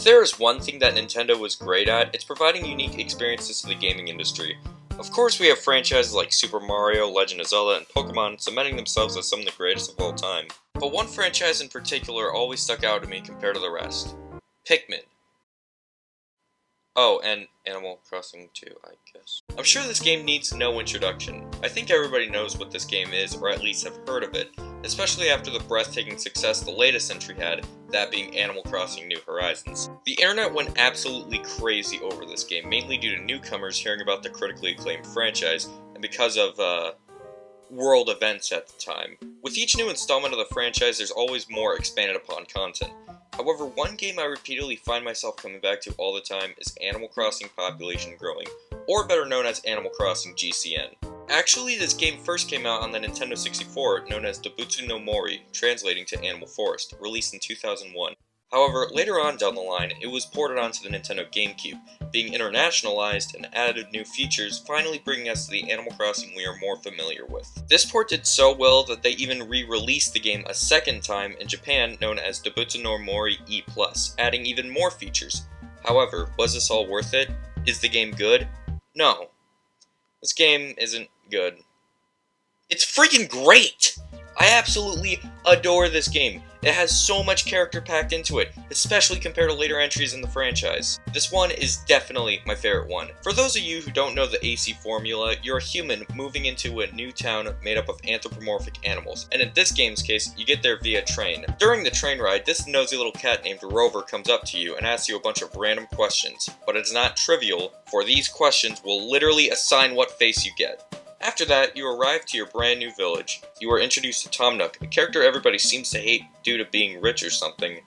there is one thing that Nintendo was great at, it's providing unique experiences to the gaming industry. Of course, we have franchises like Super Mario, Legend of Zelda, and Pokemon cementing themselves as some of the greatest of all time. But one franchise in particular always stuck out to me compared to the rest. Pikmin. Oh, and Animal Crossing 2, I guess. I'm sure this game needs no introduction. I think everybody knows what this game is, or at least have heard of it, especially after the breathtaking success the latest entry had, that being Animal Crossing New Horizons. The internet went absolutely crazy over this game, mainly due to newcomers hearing about the critically acclaimed franchise, and because of, world events at the time. With each new installment of the franchise, there's always more expanded upon content. However, one game I repeatedly find myself coming back to all the time is Animal Crossing Population Growing, or better known as Animal Crossing GCN. Actually, this game first came out on the Nintendo 64, known as Dobutsu no Mori, translating to Animal Forest, released in 2001. However, later on down the line, it was ported onto the Nintendo GameCube, being internationalized and added new features, finally bringing us to the Animal Crossing we are more familiar with. This port did so well that they even re-released the game a second time in Japan, known as Dobutsu no Mori E+, adding even more features. However, was this all worth it? Is the game good? No. This game isn't good. It's freaking great! I absolutely adore this game. It has so much character packed into it, especially compared to later entries in the franchise. This one is definitely my favorite one. For those of you who don't know the AC formula, you're a human moving into a new town made up of anthropomorphic animals, and in this game's case, you get there via train. During the train ride, this nosy little cat named Rover comes up to you and asks you a bunch of random questions, but it's not trivial, for these questions will literally assign what face you get. After that, you arrive to your brand new village. You are introduced to Tom Nook, a character everybody seems to hate due to being rich or something.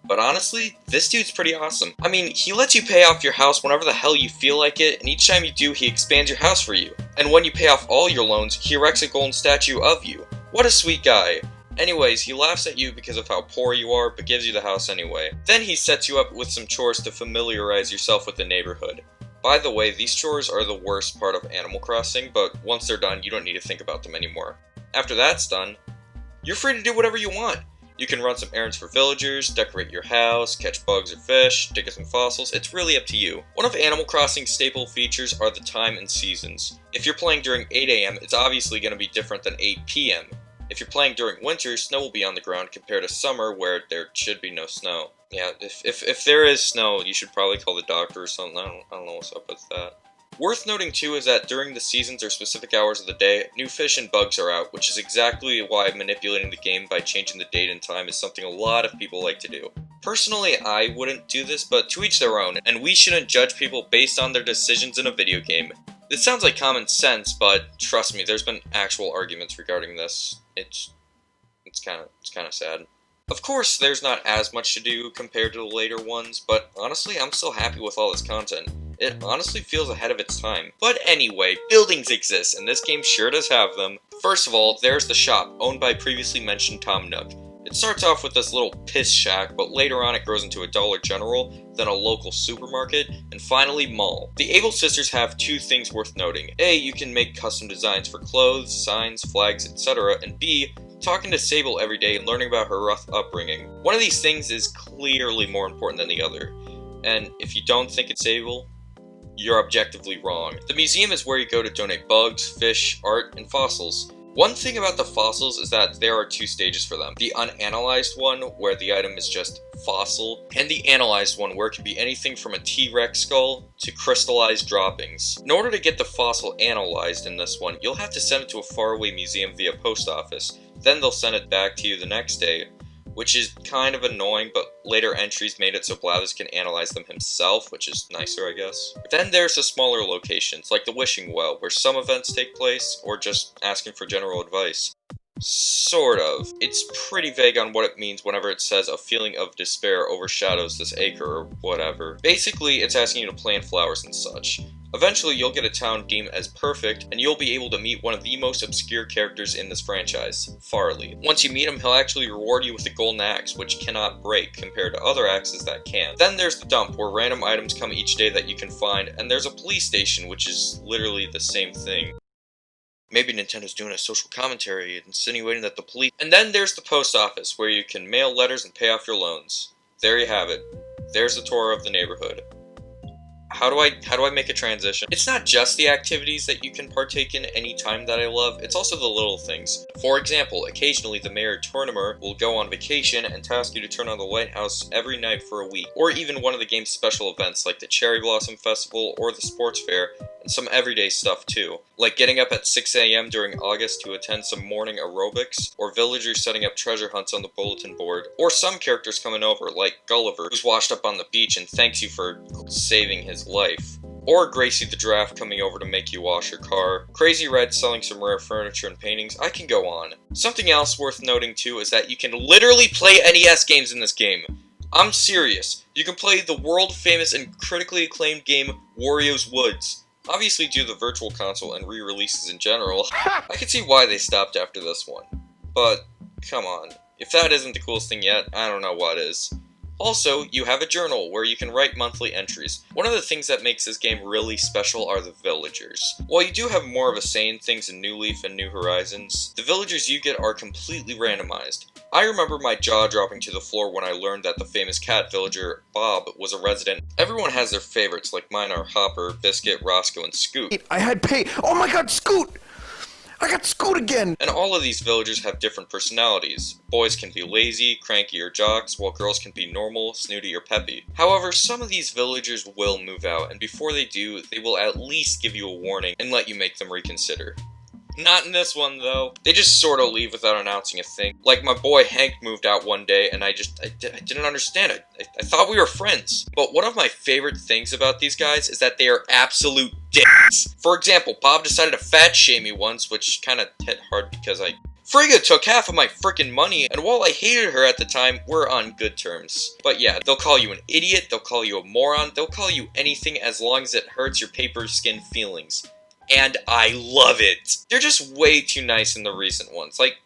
But honestly, this dude's pretty awesome. I mean, he lets you pay off your house whenever the hell you feel like it, and each time you do, he expands your house for you. And when you pay off all your loans, he erects a golden statue of you. What a sweet guy. Anyways, he laughs at you because of how poor you are, but gives you the house anyway. Then he sets you up with some chores to familiarize yourself with the neighborhood. By the way, these chores are the worst part of Animal Crossing, but once they're done, you don't need to think about them anymore. After that's done, you're free to do whatever you want. You can run some errands for villagers, decorate your house, catch bugs or fish, dig up some fossils, it's really up to you. One of Animal Crossing's staple features are the time and seasons. If you're playing during 8 AM, it's obviously going to be different than 8 PM. If you're playing during winter, snow will be on the ground compared to summer where there should be no snow. Yeah, if there is snow, you should probably call the doctor or something. I don't know what's up with that. Worth noting too is that during the seasons or specific hours of the day, new fish and bugs are out, which is exactly why manipulating the game by changing the date and time is something a lot of people like to do. Personally, I wouldn't do this, but to each their own, and we shouldn't judge people based on their decisions in a video game. This sounds like common sense, but trust me, there's been actual arguments regarding this. It's kind of sad. Of course, there's not as much to do compared to the later ones, but honestly, I'm still happy with all this content. It honestly feels ahead of its time. But anyway, buildings exist, and this game sure does have them. First of all, there's the shop, owned by previously mentioned Tom Nook. It starts off with this little piss shack, but later on it grows into a Dollar General, then a local supermarket, and finally mall. The Able sisters have two things worth noting. A, you can make custom designs for clothes, signs, flags, etc., and B, talking to Sable every day and learning about her rough upbringing. One of these things is clearly more important than the other, and if you don't think it's Sable, you're objectively wrong. The museum is where you go to donate bugs, fish, art, and fossils. One thing about the fossils is that there are two stages for them. The unanalyzed one, where the item is just fossil, and the analyzed one, where it can be anything from a T-Rex skull to crystallized droppings. In order to get the fossil analyzed in this one, you'll have to send it to a faraway museum via post office. Then they'll send it back to you the next day, which is kind of annoying, but later entries made it so Blathers can analyze them himself, which is nicer, I guess. Then there's the smaller locations, like the Wishing Well, where some events take place, or just asking for general advice. Sort of. It's pretty vague on what it means whenever it says a feeling of despair overshadows this acre or whatever. Basically, it's asking you to plant flowers and such. Eventually, you'll get a town deemed as perfect, and you'll be able to meet one of the most obscure characters in this franchise, Farley. Once you meet him, he'll actually reward you with a golden axe, which cannot break compared to other axes that can. Then there's the dump, where random items come each day that you can find, and there's a police station, which is literally the same thing. Maybe Nintendo's doing a social commentary, insinuating that the police... And then there's the post office, where you can mail letters and pay off your loans. There you have it. there's the tour of the neighborhood. How do I make a transition? It's not just the activities that you can partake in any time that I love, it's also the little things. For example, occasionally the mrturneh will go on vacation and task you to turn on the lighthouse every night for a week, or even one of the game's special events like the Cherry Blossom Festival or the Sports Fair, and some everyday stuff too, like getting up at 6 AM during August to attend some morning aerobics, or villagers setting up treasure hunts on the bulletin board, or some characters coming over, like Gulliver, who's washed up on the beach and thanks you for saving his life. Or Gracie the Giraffe coming over to make you wash your car. Crazy Red selling some rare furniture and paintings. I can go on. Something else worth noting too is that you can literally play NES games in this game. I'm serious. You can play the world famous and critically acclaimed game Wario's Woods. Obviously due to the Virtual Console and re-releases in general, I can see why they stopped after this one. But, come on. If that isn't the coolest thing yet, I don't know what is. Also, you have a journal where you can write monthly entries. One of the things that makes this game really special are the villagers. While you do have more of a say in things in New Leaf and New Horizons, the villagers you get are completely randomized. I remember my jaw dropping to the floor when I learned that the famous cat villager, Bob, was a resident. Everyone has their favorites, like mine are Hopper, Biscuit, Roscoe, and Scoot. I had oh my god, Scoot! I got Scoot again! And all of these villagers have different personalities. Boys can be lazy, cranky, or jocks, while girls can be normal, snooty, or peppy. However, some of these villagers will move out, and before they do, they will at least give you a warning and let you make them reconsider. Not in this one, though. They just sort of leave without announcing a thing. Like my boy Hank moved out one day, and I didn't understand it. I thought we were friends. But one of my favorite things about these guys is that they are absolute dicks. For example, Bob decided to fat shame me once, which kind of hit hard because Frigga took half of my frickin' money, and while I hated her at the time, we're on good terms. But yeah, they'll call you an idiot, they'll call you a moron, they'll call you anything as long as it hurts your paper skin feelings. And I love it! They're just way too nice in the recent ones. Like,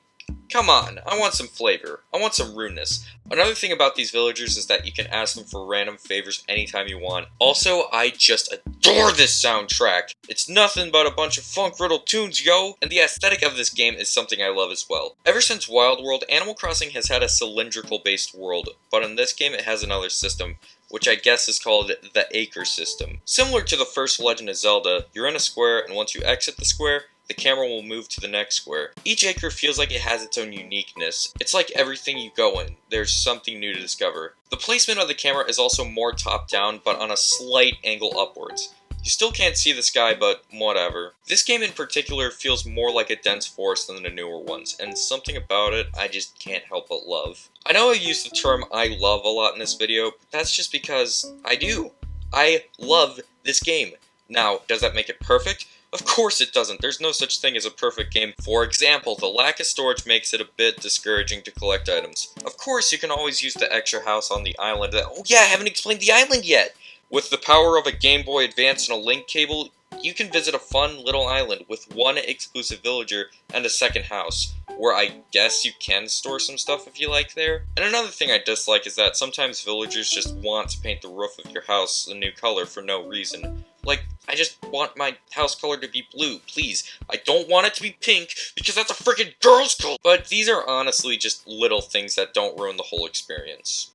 come on, I want some flavor. I want some rudeness. Another thing about these villagers is that you can ask them for random favors anytime you want. Also, I just adore this soundtrack. It's nothing but a bunch of funk-riddled tunes, yo! And the aesthetic of this game is something I love as well. Ever since Wild World, Animal Crossing has had a cylindrical-based world, but in this game it has another system, which I guess is called the Acre System. Similar to the first Legend of Zelda, you're in a square, and once you exit the square, the camera will move to the next square. Each acre feels like it has its own uniqueness. It's like everything you go in, there's something new to discover. The placement of the camera is also more top-down, but on a slight angle upwards. You still can't see the sky, but whatever. This game in particular feels more like a dense forest than the newer ones, and something about it I just can't help but love. I know I use the term I love a lot in this video, but that's just because I do. I love this game. Now, does that make it perfect? Of course it doesn't. There's no such thing as a perfect game. For example, the lack of storage makes it a bit discouraging to collect items. Of course, you can always use the extra house on the island. Oh yeah, I haven't explained the island yet! With the power of a Game Boy Advance and a link cable, you can visit a fun little island with one exclusive villager and a second house, where I guess you can store some stuff if you like there. And another thing I dislike is that sometimes villagers just want to paint the roof of your house a new color for no reason. Like, I just want my house color to be blue, please. I don't want it to be pink, because that's a freaking girl's color! But these are honestly just little things that don't ruin the whole experience.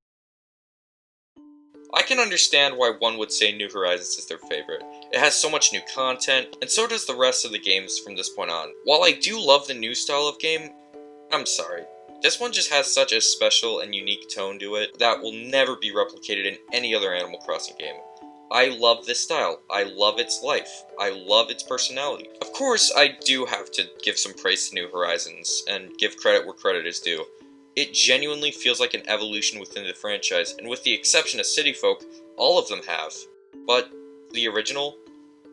I can understand why one would say New Horizons is their favorite. It has so much new content, and so does the rest of the games from this point on. While I do love the new style of game, I'm sorry. This one just has such a special and unique tone to it that will never be replicated in any other Animal Crossing game. I love this style. I love its life. I love its personality. Of course, I do have to give some praise to New Horizons, and give credit where credit is due. It genuinely feels like an evolution within the franchise, and with the exception of City Folk, all of them have. But the original,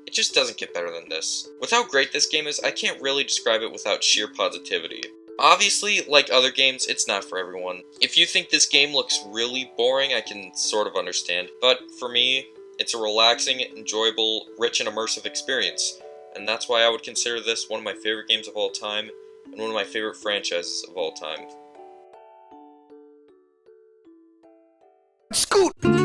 it just doesn't get better than this. With how great this game is, I can't really describe it without sheer positivity. Obviously, like other games, it's not for everyone. If you think this game looks really boring, I can sort of understand. But for me, it's a relaxing, enjoyable, rich and immersive experience. And that's why I would consider this one of my favorite games of all time, and one of my favorite franchises of all time. Scoot!